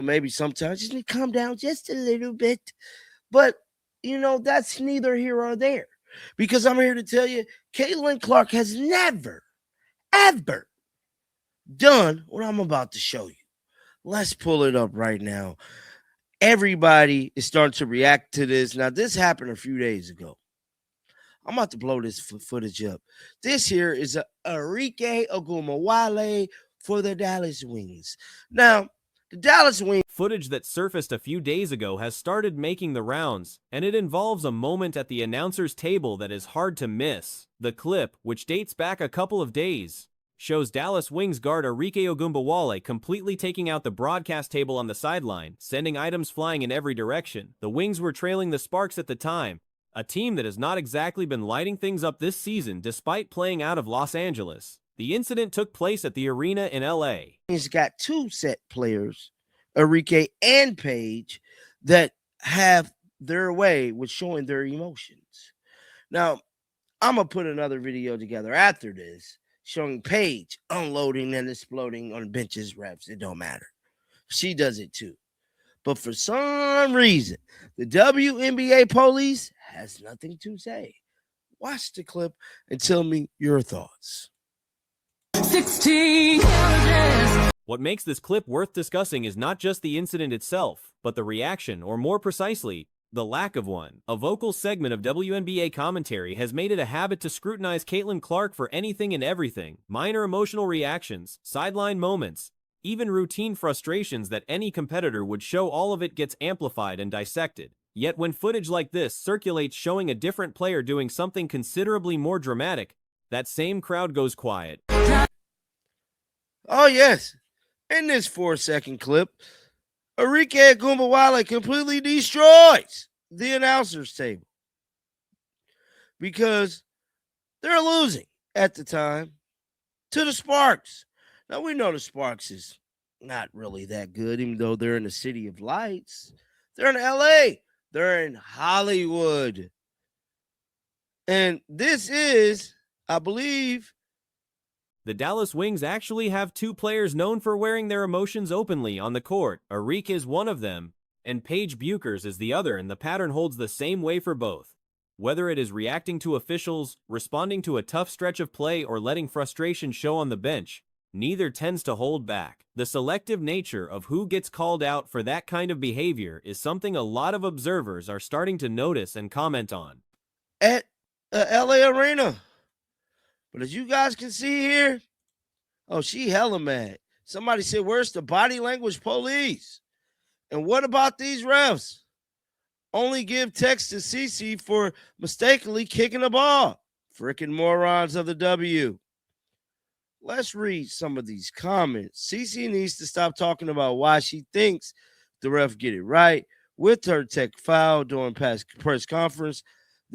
Maybe sometimes you just need to calm down just a little bit. But, that's neither here or there. Because I'm here to tell you, Caitlin Clark has never, ever done what I'm about to show you. Let's pull it up right now. Everybody is starting to react to this. Now, this happened a few days ago. I'm about to blow this footage up. This here is a Arike Ogumawale for the Dallas Wings. Now, the Dallas Wings. Footage that surfaced a few days ago has started making the rounds, and it involves a moment at the announcer's table that is hard to miss. The clip, which dates back a couple of days, shows Dallas Wings guard Arike Ogunbowale completely taking out the broadcast table on the sideline, sending items flying in every direction. The Wings were trailing the Sparks at the time, a team that has not exactly been lighting things up this season despite playing out of Los Angeles. The incident took place at the arena in LA. He's got two set players, Arike and Paige, that have their way with showing their emotions. Now, I'm going to put another video together after this showing Paige unloading and exploding on benches reps. It don't matter. She does it too. But for some reason, the WNBA police has nothing to say. Watch the clip and tell me your thoughts. 16. What makes this clip worth discussing is not just the incident itself, but the reaction, or more precisely, the lack of one. A vocal segment of WNBA commentary has made it a habit to scrutinize Caitlin Clark for anything and everything, minor emotional reactions, sideline moments, even routine frustrations that any competitor would show. All of it gets amplified and dissected. Yet when footage like this circulates showing a different player doing something considerably more dramatic, that same crowd goes quiet. Oh, yes. In this 4-second clip, Arike Ogunbowale completely destroys the announcer's table because they're losing at the time to the Sparks. Now, we know the Sparks is not really that good, even though they're in the City of Lights. They're in LA. They're in Hollywood. And this is, I believe, the Dallas Wings actually have two players known for wearing their emotions openly on the court. Arike is one of them, and Paige Buchers is the other, and the pattern holds the same way for both. Whether it is reacting to officials, responding to a tough stretch of play, or letting frustration show on the bench, neither tends to hold back. The selective nature of who gets called out for that kind of behavior is something a lot of observers are starting to notice and comment on. At LA Arena. But as you guys can see here, oh, she hella mad. Somebody said, where's the body language police? And what about these refs? Only give text to CC for mistakenly kicking the ball. Frickin' morons of the W. Let's read some of these comments. CC needs to stop talking about why she thinks the ref get it right with her tech foul during past press conference.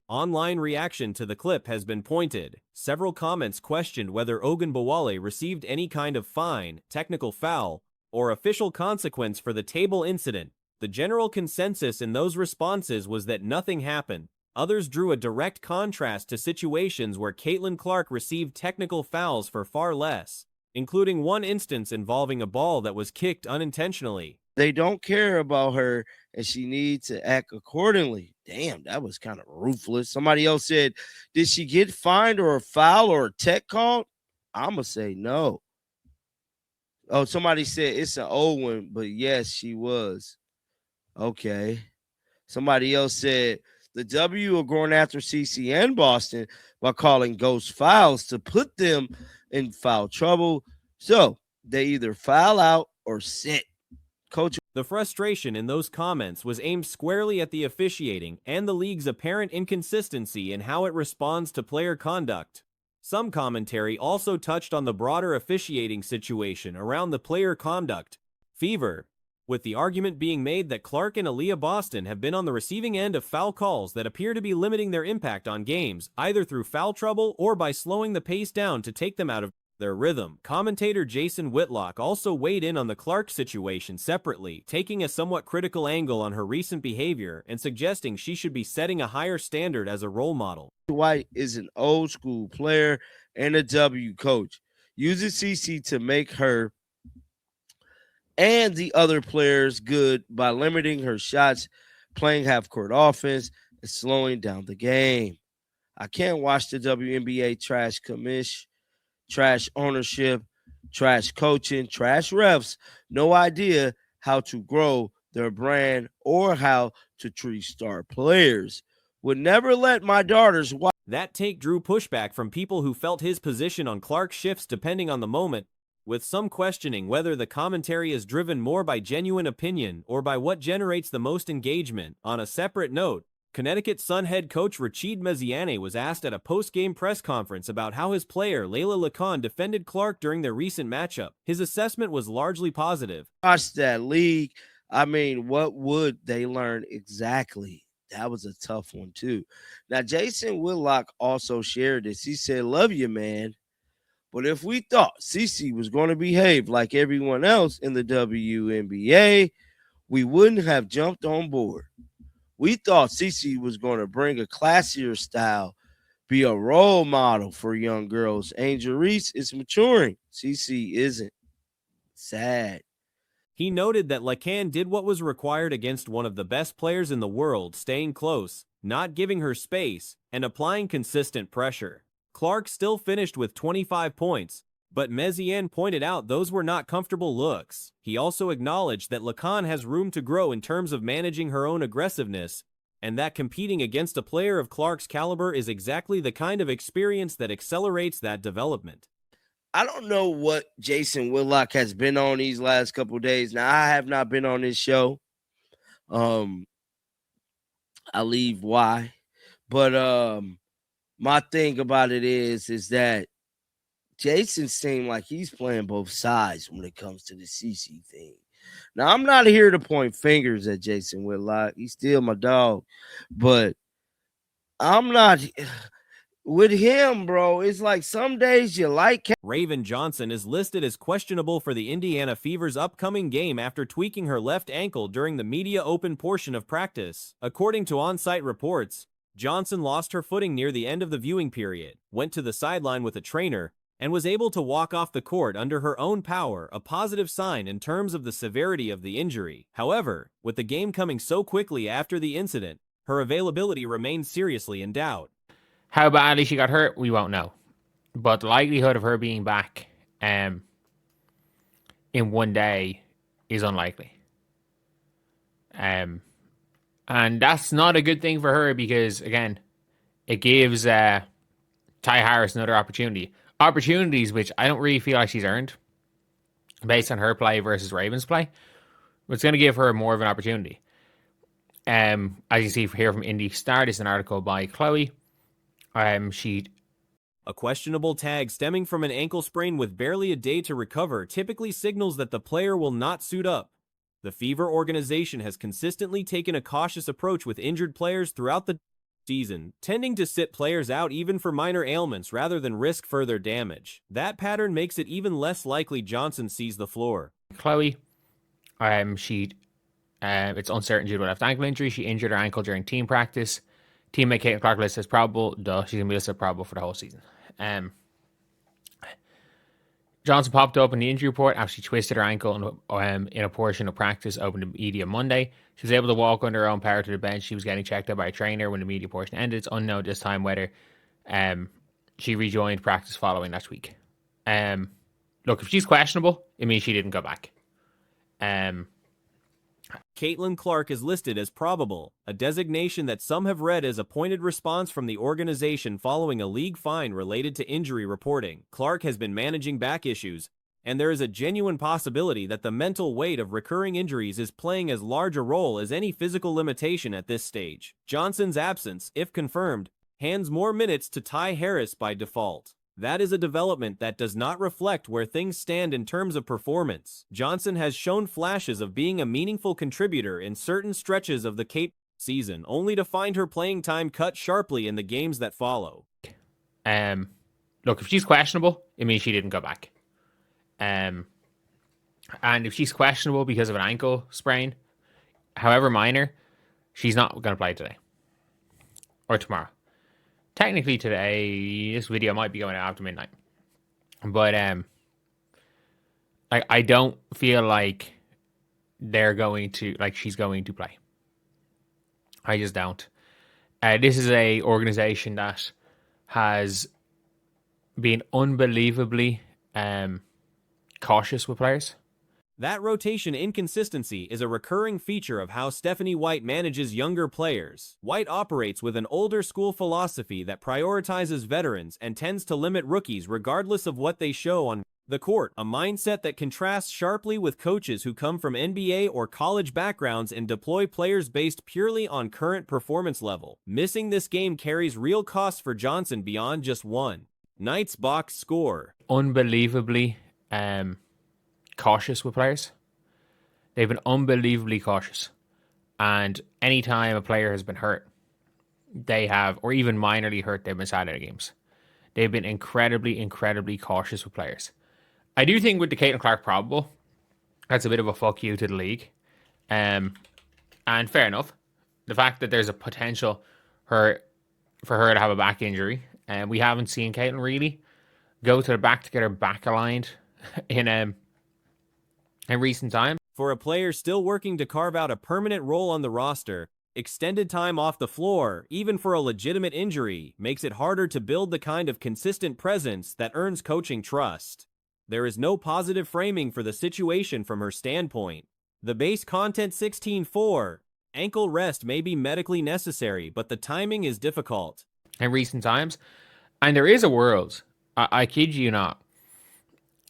Online reaction to the clip has been pointed. Several comments questioned whether Ogunbowale received any kind of fine, technical foul, or official consequence for the table incident. The general consensus in those responses was that nothing happened. Others drew a direct contrast to situations where Caitlin Clark received technical fouls for far less, including one instance involving a ball that was kicked unintentionally. They don't care about her, and she needs to act accordingly. Damn, that was kind of ruthless. Somebody else said, did she get fined or a foul or a tech called? I'm going to say no. Oh, somebody said it's an old one, but yes, she was. Okay. Somebody else said the W are going after CC and Boston by calling ghost fouls to put them in foul trouble. So they either foul out or sit. Coach. The frustration in those comments was aimed squarely at the officiating and the league's apparent inconsistency in how it responds to player conduct. Some commentary also touched on the broader officiating situation around the player conduct fever, with the argument being made that Clark and Aaliyah Boston have been on the receiving end of foul calls that appear to be limiting their impact on games, either through foul trouble or by slowing the pace down to take them out of their rhythm. Commentator Jason Whitlock also weighed in on the Clark situation separately, taking a somewhat critical angle on her recent behavior and suggesting she should be setting a higher standard as a role model. White is an old school player and a W coach. Uses CC to make her and the other players good by limiting her shots, playing half court offense, and slowing down the game. I can't watch the WNBA trash commish, trash ownership, trash coaching, trash refs. No idea how to grow their brand or how to treat star players. Would never let my daughters watch. That take drew pushback from people who felt his position on Clark's shifts depending on the moment, with some questioning whether the commentary is driven more by genuine opinion or by what generates the most engagement. On a separate note, Connecticut Sun head coach Rachid Meziane was asked at a post-game press conference about how his player Layla Lacan defended Clark during their recent matchup. His assessment was largely positive. Watch that league. I mean, what would they learn exactly? That was a tough one, too. Now, Jason Whitlock also shared this. He said, "Love you, man. But if we thought Cece was going to behave like everyone else in the WNBA, we wouldn't have jumped on board. We thought Cece was going to bring a classier style, be a role model for young girls. Angel Reese is maturing. Cece isn't. Sad." He noted that Lacan did what was required against one of the best players in the world, staying close, not giving her space, and applying consistent pressure. Clark still finished with 25 points, but Meziane pointed out those were not comfortable looks. He also acknowledged that Lacan has room to grow in terms of managing her own aggressiveness, and that competing against a player of Clark's caliber is exactly the kind of experience that accelerates that development. I don't know what Jason Whitlock has been on these last couple of days. Now, I have not been on this show. I leave why. But my thing about it is that Jason seemed like he's playing both sides when it comes to the CC thing. Now, I'm not here to point fingers at Jason Whitlock. He's still my dog. But I'm not with him, bro. It's like some days you like Raven Johnson is listed as questionable for the Indiana Fever's upcoming game after tweaking her left ankle during the media open portion of practice. According to on-site reports, Johnson lost her footing near the end of the viewing period, went to the sideline with a trainer, and was able to walk off the court under her own power, a positive sign in terms of the severity of the injury. However, with the game coming so quickly after the incident, her availability remains seriously in doubt. How badly she got hurt, we won't know. But the likelihood of her being back in one day is unlikely. And that's not a good thing for her because, again, it gives Ty Harris another opportunity. Opportunities which I don't really feel like she's earned based on her play versus Ravens' play. But it's going to give her more of an opportunity. As you see here from Indy Star, this is an article by Chloe. A questionable tag stemming from an ankle sprain with barely a day to recover typically signals that the player will not suit up. The Fever organization has consistently taken a cautious approach with injured players throughout the season, tending to sit players out even for minor ailments rather than risk further damage. That pattern makes it even less likely Johnson sees the floor. Chloe, it's uncertain due to a left ankle injury. She injured her ankle during team practice. Teammate Caitlin Clark listed as probable. She's going to be listed as probable for the whole season. Johnson popped up in the injury report after she twisted her ankle in a portion of practice open to media Monday. She was able to walk under her own power to the bench. She was getting checked out by a trainer when the media portion ended. It's unknown at this time whether she rejoined practice following that week. Look, if she's questionable, it means she didn't go back. Caitlin Clark is listed as probable, a designation that some have read as a pointed response from the organization following a league fine related to injury reporting. Clark has been managing back issues, and there is a genuine possibility that the mental weight of recurring injuries is playing as large a role as any physical limitation at this stage. Johnson's absence, if confirmed, hands more minutes to Ty Harris by default. That is a development that does not reflect where things stand in terms of performance. Johnson has shown flashes of being a meaningful contributor in certain stretches of the Cape season, only to find her playing time cut sharply in the games that follow. Look, if she's questionable, it means she didn't go back. And if she's questionable because of an ankle sprain, however minor, she's not going to play today or tomorrow. Technically today, this video might be going out after midnight. But I don't feel like she's going to play. I just don't. This is a organization that has been unbelievably cautious with players. That rotation inconsistency is a recurring feature of how Stephanie White manages younger players. White operates with an older school philosophy that prioritizes veterans and tends to limit rookies regardless of what they show on the court, a mindset that contrasts sharply with coaches who come from NBA or college backgrounds and deploy players based purely on current performance level. Missing this game carries real costs for Johnson beyond just one night's box score. Unbelievably cautious with players. They've been unbelievably cautious. And anytime a player has been hurt, they have, or even minorly hurt, they've been sat out of games. They've been incredibly, incredibly cautious with players. I do think with the Caitlin Clark probable, that's a bit of a fuck you to the league. And fair enough. The fact that there's a potential for her to have a back injury, and we haven't seen Caitlin really go to the back to get her back aligned in recent times. For a player still working to carve out a permanent role on the roster, extended time off the floor, even for a legitimate injury, makes it harder to build the kind of consistent presence that earns coaching trust. There is no positive framing for the situation from her standpoint. The base content 16.4. Ankle rest may be medically necessary, but the timing is difficult. In recent times. And there is a world, I kid you not,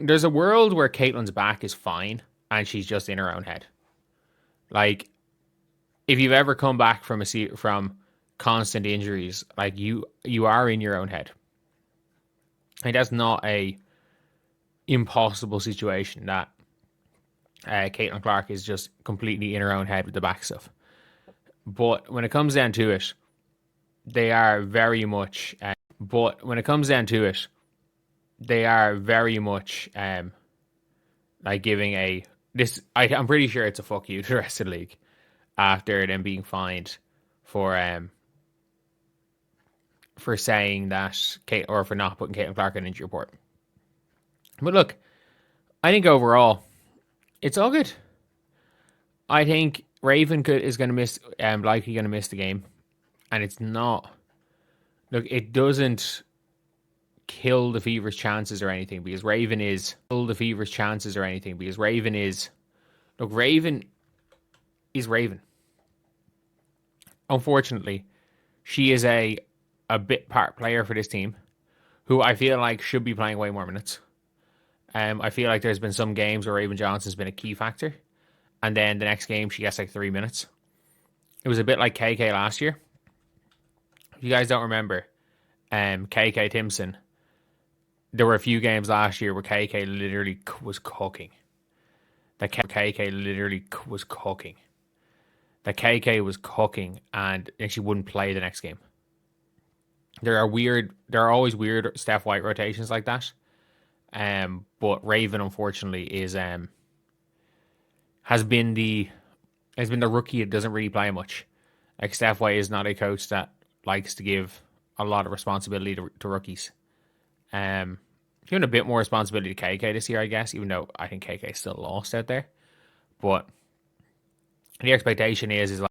there's a world where Caitlin's back is fine and she's just in her own head. Like, if you've ever come back from constant injuries, like you are in your own head. And that's not a impossible situation that Caitlin Clark is just completely in her own head with the back stuff. But when it comes down to it, they are very much like giving I'm pretty sure it's a fuck you to the rest of the league after them being fined for saying that or for not putting Caitlin Clark on injury report. But look, I think overall it's all good. I think Raven is going to miss, likely going to miss the game, and it's not. Look, it doesn't kill the Fever's chances or anything because Raven is. Look, Raven is Raven. Unfortunately, she is a bit part player for this team, who I feel like should be playing way more minutes. I feel like there's been some games where Raven Johnson's been a key factor, and then the next game she gets like 3 minutes. It was a bit like KK last year. If you guys don't remember, KK Timpson, there were a few games last year where KK literally was cooking. That KK was cooking, and then she wouldn't play the next game. There are always weird Steph White rotations like that. But Raven, unfortunately, has been the rookie that doesn't really play much. Like, Steph White is not a coach that likes to give a lot of responsibility to rookies. Giving a bit more responsibility to KK this year, I guess, even though I think KK is still lost out there. But the expectation is like